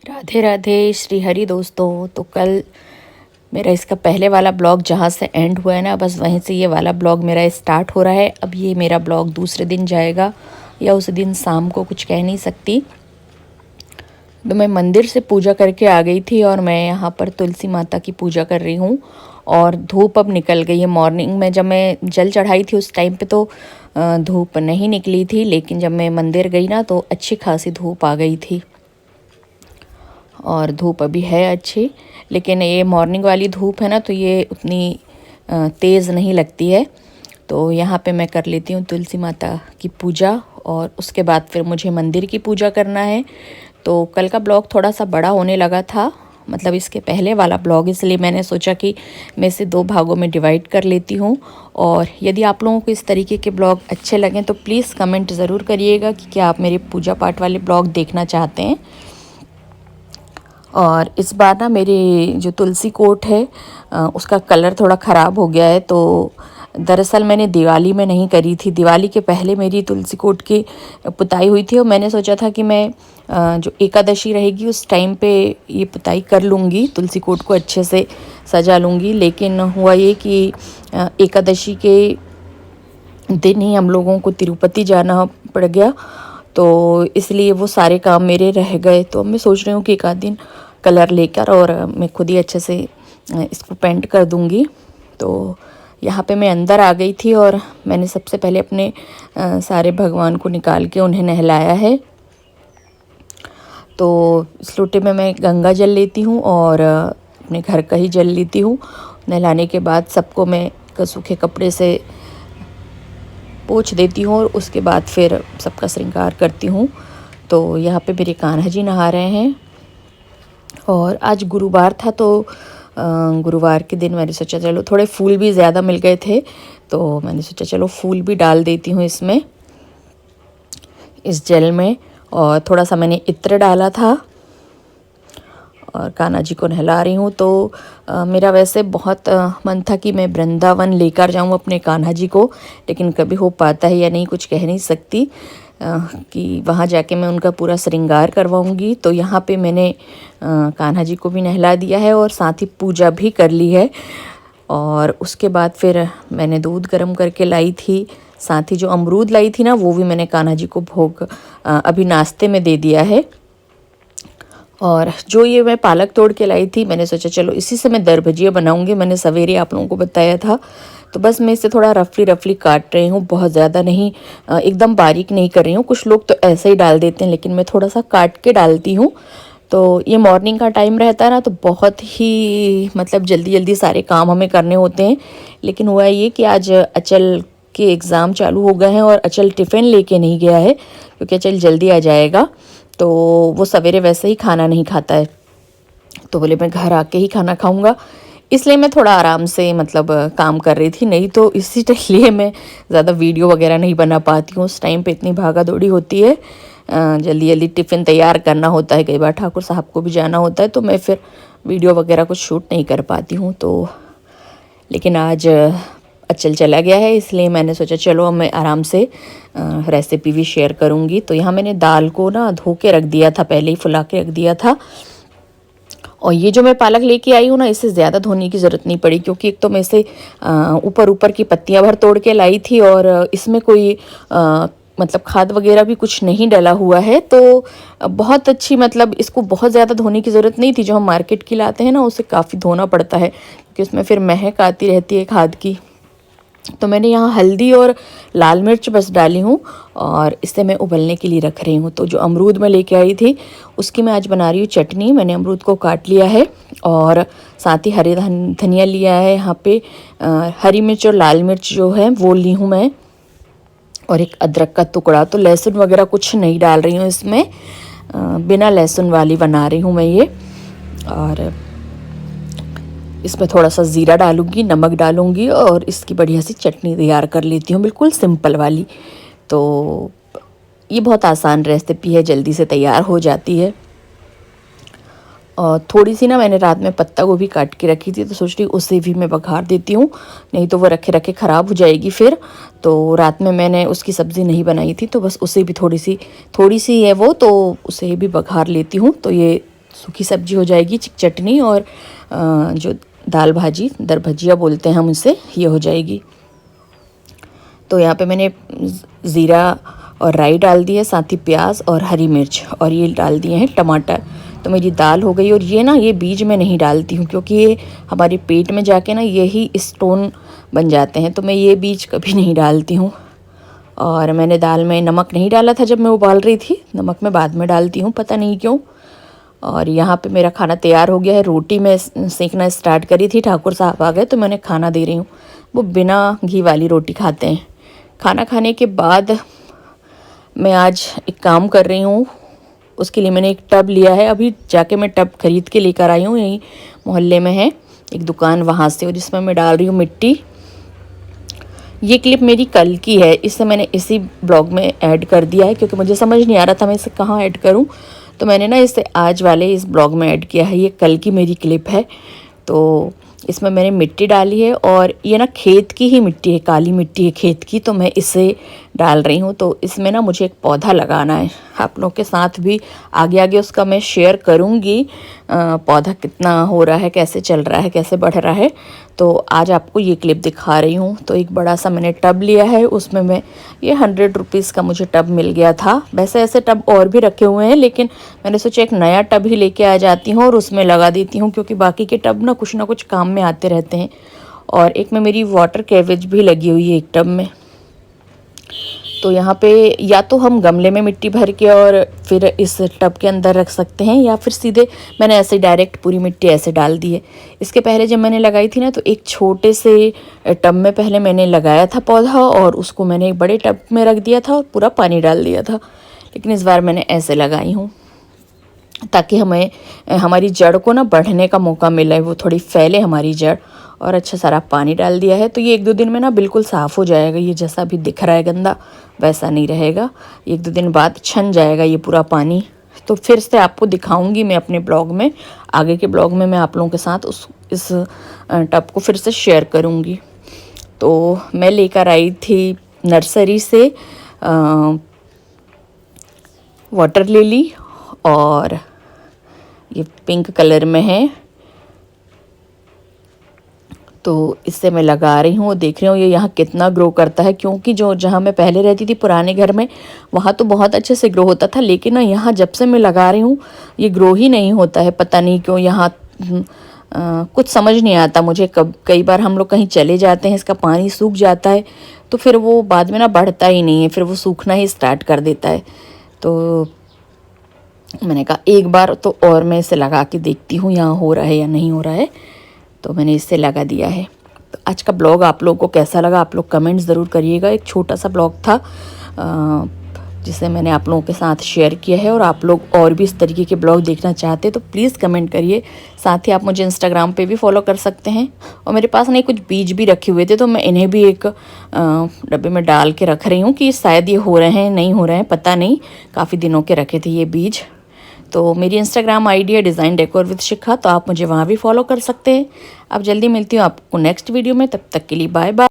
राधे राधे श्री हरि दोस्तों। तो कल मेरा इसका पहले वाला ब्लॉग जहाँ से एंड हुआ है ना, बस वहीं से ये वाला ब्लॉग मेरा स्टार्ट हो रहा है। अब ये मेरा ब्लॉग दूसरे दिन जाएगा या उस दिन शाम को, कुछ कह नहीं सकती। तो मैं मंदिर से पूजा करके आ गई थी और मैं यहाँ पर तुलसी माता की पूजा कर रही हूँ। और धूप अब निकल गई है। मॉर्निंग में जब मैं जल चढ़ाई थी उस टाइम पे तो धूप नहीं निकली थी, लेकिन जब मैं मंदिर गई ना तो अच्छी खासी धूप आ गई थी। और धूप अभी है अच्छी, लेकिन ये मॉर्निंग वाली धूप है ना तो ये उतनी तेज़ नहीं लगती है। तो यहाँ पे मैं कर लेती हूँ तुलसी माता की पूजा और उसके बाद फिर मुझे मंदिर की पूजा करना है। तो कल का ब्लॉग थोड़ा सा बड़ा होने लगा था, मतलब इसके पहले वाला ब्लॉग, इसलिए मैंने सोचा कि मैं इसे 2 भागों में डिवाइड कर लेती हूँ। और यदि आप लोगों को इस तरीके के ब्लॉग अच्छे लगें तो प्लीज़ कमेंट ज़रूर करिएगा कि क्या आप मेरे पूजा पाठ वाले ब्लॉग देखना चाहते हैं। और इस बार ना मेरी जो तुलसी कोट है उसका कलर थोड़ा ख़राब हो गया है। तो दरअसल मैंने दिवाली में नहीं करी थी, दिवाली के पहले मेरी तुलसी कोट की पुताई हुई थी और मैंने सोचा था कि मैं जो एकादशी रहेगी उस टाइम पे ये पुताई कर लूँगी, तुलसी कोट को अच्छे से सजा लूँगी। लेकिन हुआ ये कि एकादशी के दिन ही हम लोगों को तिरुपति जाना पड़ गया, तो इसलिए वो सारे काम मेरे रह गए। तो मैं सोच रही हूँ कि एक आध दिन कलर लेकर और मैं खुद ही अच्छे से इसको पेंट कर दूँगी। तो यहाँ पे मैं अंदर आ गई थी और मैंने सबसे पहले अपने सारे भगवान को निकाल के उन्हें नहलाया है। तो इस लोटे में मैं गंगा जल लेती हूँ और अपने घर का ही जल लेती हूँ। नहलाने के बाद सबको मैं सूखे कपड़े से पोंछ देती हूँ और उसके बाद फिर सबका श्रृंगार करती हूँ। तो यहाँ पे मेरे कान्हा जी नहा रहे हैं और आज गुरुवार था, तो गुरुवार के दिन मैंने सोचा चलो थोड़े फूल भी ज़्यादा मिल गए थे, तो मैंने सोचा चलो फूल भी डाल देती हूँ इसमें, इस जल में। और थोड़ा सा मैंने इत्र डाला था और कान्हा जी को नहला रही हूँ। तो मेरा वैसे बहुत मन था कि मैं वृंदावन लेकर जाऊँ अपने कान्हा जी को, लेकिन कभी हो पाता है या नहीं कुछ कह नहीं सकती कि वहाँ जाके मैं उनका पूरा श्रृंगार करवाऊँगी। तो यहाँ पे मैंने कान्हा जी को भी नहला दिया है और साथ ही पूजा भी कर ली है। और उसके बाद फिर मैंने दूध गर्म करके लाई थी, साथ ही जो अमरूद लाई थी ना वो भी मैंने कान्हा जी को भोग अभी नाश्ते में दे दिया है। और जो ये मैं पालक तोड़ के लाई थी, मैंने सोचा चलो इसी से मैं दरभजिया बनाऊंगी। मैंने सवेरे आप लोगों को बताया था, तो बस मैं इसे थोड़ा रफली काट रही हूँ, बहुत ज़्यादा नहीं, एकदम बारीक नहीं कर रही हूँ। कुछ लोग तो ऐसे ही डाल देते हैं, लेकिन मैं थोड़ा सा काट के डालती हूँ। तो ये मॉर्निंग का टाइम रहता है ना, तो बहुत ही मतलब जल्दी जल्दी सारे काम हमें करने होते हैं। लेकिन हुआ ये कि आज अचल के एग्ज़ाम चालू हो गए हैं और अचल टिफ़िन लेके नहीं गया है, क्योंकि अचल जल्दी आ जाएगा। तो वो सवेरे वैसे ही खाना नहीं खाता है, तो बोले मैं घर आके ही खाना खाऊंगा, इसलिए मैं थोड़ा आराम से मतलब काम कर रही थी। नहीं तो इसी लिए मैं ज़्यादा वीडियो वगैरह नहीं बना पाती हूँ, उस टाइम पे इतनी भागा दौड़ी होती है, जल्दी जल्दी टिफ़िन तैयार करना होता है, कई बार ठाकुर साहब को भी जाना होता है, तो मैं फिर वीडियो वगैरह कुछ शूट नहीं कर पाती हूँ। तो लेकिन आज अचल चला गया है, इसलिए मैंने सोचा चलो अब मैं आराम से रेसिपी भी शेयर करूँगी। तो यहाँ मैंने दाल को ना धो के रख दिया था, पहले ही फुला के रख दिया था। और ये जो मैं पालक लेके आई हूँ ना, इसे ज़्यादा धोने की ज़रूरत नहीं पड़ी, क्योंकि एक तो मैं इसे ऊपर की पत्तियाँ भर तोड़ के लाई थी और इसमें कोई मतलब खाद वगैरह भी कुछ नहीं डला हुआ है। तो बहुत अच्छी, मतलब इसको बहुत ज़्यादा धोने की ज़रूरत नहीं थी। जो हम मार्केट की लाते हैं ना, उसे काफ़ी धोना पड़ता है, क्योंकि उसमें फिर महक आती रहती है खाद की। तो मैंने यहाँ हल्दी और लाल मिर्च बस डाली हूँ और इसे मैं उबलने के लिए रख रही हूँ। तो जो अमरूद मैं लेके आई थी उसकी मैं आज बना रही हूँ चटनी। मैंने अमरूद को काट लिया है और साथ ही हरे धनिया लिया है यहाँ पे, हरी मिर्च और लाल मिर्च जो है वो ली हूँ मैं, और एक अदरक का टुकड़ा। तो लहसुन वगैरह कुछ नहीं डाल रही हूँ इसमें, बिना लहसुन वाली बना रही हूँ मैं ये। और इसमें थोड़ा सा ज़ीरा डालूंगी, नमक डालूंगी और इसकी बढ़िया सी चटनी तैयार कर लेती हूँ, बिल्कुल सिंपल वाली। तो ये बहुत आसान रेसिपी है, जल्दी से तैयार हो जाती है। और थोड़ी सी ना मैंने रात में पत्ता गोभी काट के रखी थी, तो सोच रही उसे भी मैं बघार देती हूँ, नहीं तो वो रखे रखे ख़राब हो जाएगी फिर। तो रात में मैंने उसकी सब्ज़ी नहीं बनाई थी, तो बस उसे भी थोड़ी सी है वो, तो उसे भी बघार लेती हूँ। तो ये सूखी सब्जी हो जाएगी, चटनी और जो दाल भाजी, दर भजिया बोलते हैं हम उसे, ये हो जाएगी। तो यहाँ पे मैंने ज़ीरा और राई डाल दी है, साथ ही प्याज और हरी मिर्च, और ये डाल दिए हैं टमाटर। तो मेरी दाल हो गई। और ये ना, ये बीज मैं नहीं डालती हूँ क्योंकि ये हमारे पेट में जाके ना यही स्टोन बन जाते हैं, तो मैं ये बीज कभी नहीं डालती हूँ। और मैंने दाल में नमक नहीं डाला था जब मैं उबाल रही थी, नमक मैं बाद में डालती हूँ, पता नहीं क्यों। और यहाँ पे मेरा खाना तैयार हो गया है। रोटी मैं सेकना स्टार्ट करी थी, ठाकुर साहब आ गए तो मैंने खाना दे रही हूँ। वो बिना घी वाली रोटी खाते हैं। खाना खाने के बाद मैं आज एक काम कर रही हूँ, उसके लिए मैंने एक टब लिया है। अभी जाके मैं टब खरीद के लेकर आई हूँ, यहीं मोहल्ले में है एक दुकान, वहाँ से, और जिसमें मैं डाल रही हूँ मिट्टी। ये क्लिप मेरी कल की है, इसे मैंने इसी ब्लॉग में ऐड कर दिया है क्योंकि मुझे समझ नहीं आ रहा था मैं इसे कहाँ ऐड करूँ, तो मैंने ना इसे आज वाले इस ब्लॉग में ऐड किया है। ये कल की मेरी क्लिप है। तो इसमें मैंने मिट्टी डाली है, और ये ना खेत की ही मिट्टी है, काली मिट्टी है खेत की, तो मैं इसे डाल रही हूँ। तो इसमें ना मुझे एक पौधा लगाना है, आप लोगों के साथ भी आगे आगे उसका मैं शेयर करूँगी, पौधा कितना हो रहा है, कैसे चल रहा है, कैसे बढ़ रहा है। तो आज आपको ये क्लिप दिखा रही हूँ। तो एक बड़ा सा मैंने टब लिया है, उसमें मैं ये 100 रुपीज़ का मुझे टब मिल गया था। वैसे ऐसे टब और भी रखे हुए हैं, लेकिन मैंने सोचा एक नया टब ही लेके आ जाती हूँ और उसमें लगा देती हूँ, क्योंकि बाकी के टब ना कुछ काम में आते रहते हैं। और एक में मेरी वाटर कैबेज भी लगी हुई है एक टब में। तो यहाँ पे या तो हम गमले में मिट्टी भर के और फिर इस टब के अंदर रख सकते हैं, या फिर सीधे मैंने ऐसे डायरेक्ट पूरी मिट्टी ऐसे डाल दी है। इसके पहले जब मैंने लगाई थी ना, तो एक छोटे से टब में पहले मैंने लगाया था पौधा, और उसको मैंने एक बड़े टब में रख दिया था और पूरा पानी डाल दिया था। लेकिन इस बार मैंने ऐसे लगाई हूँ ताकि हमें हमारी जड़ को ना बढ़ने का मौका मिले, वो थोड़ी फैले हमारी जड़। और अच्छा सारा पानी डाल दिया है। तो ये 1-2 दिन में ना बिल्कुल साफ़ हो जाएगा। ये जैसा अभी दिख रहा है गंदा, वैसा नहीं रहेगा। 1-2 दिन बाद छन जाएगा ये पूरा पानी। तो फिर से आपको दिखाऊंगी मैं अपने ब्लॉग में, आगे के ब्लॉग में मैं आप लोगों के साथ इस टब को फिर से शेयर करूँगी। तो मैं लेकर आई थी नर्सरी से वाटर लिली, और ये पिंक कलर में है। तो इससे मैं लगा रही हूँ, देख रही हूँ ये यहाँ कितना ग्रो करता है। क्योंकि जहाँ मैं पहले रहती थी पुराने घर में, वहाँ तो बहुत अच्छे से ग्रो होता था, लेकिन ना यहाँ जब से मैं लगा रही हूँ ये ग्रो ही नहीं होता है। पता नहीं क्यों, यहाँ कुछ समझ नहीं आता मुझे। कई बार हम लोग कहीं चले जाते हैं, इसका पानी सूख जाता है, तो फिर वो बाद में ना बढ़ता ही नहीं है, फिर वो सूखना ही स्टार्ट कर देता है। तो मैंने कहा एक बार तो और मैं इसे लगा के देखती हूँ यहाँ हो रहा है या नहीं हो रहा है। तो मैंने इससे लगा दिया है। तो आज का ब्लॉग आप लोगों को कैसा लगा, आप लोग कमेंट ज़रूर करिएगा। एक छोटा सा ब्लॉग था जिसे मैंने आप लोगों के साथ शेयर किया है। और आप लोग और भी इस तरीके के ब्लॉग देखना चाहते हैं तो प्लीज़ कमेंट करिए। साथ ही आप मुझे इंस्टाग्राम पे भी फॉलो कर सकते हैं। और मेरे पास नहीं कुछ बीज भी रखे हुए थे, तो मैं इन्हें भी एक डब्बे में डाल के रख रही हूँ कि शायद ये हो रहे हैं नहीं हो रहे हैं, पता नहीं। काफ़ी दिनों के रखे थे ये बीज। तो मेरी इंस्टाग्राम आईडी है डिज़ाइन डेकोर विद शिखा, तो आप मुझे वहाँ भी फॉलो कर सकते हैं। अब जल्दी मिलती हूँ आपको नेक्स्ट वीडियो में, तब तक के लिए बाय बाय।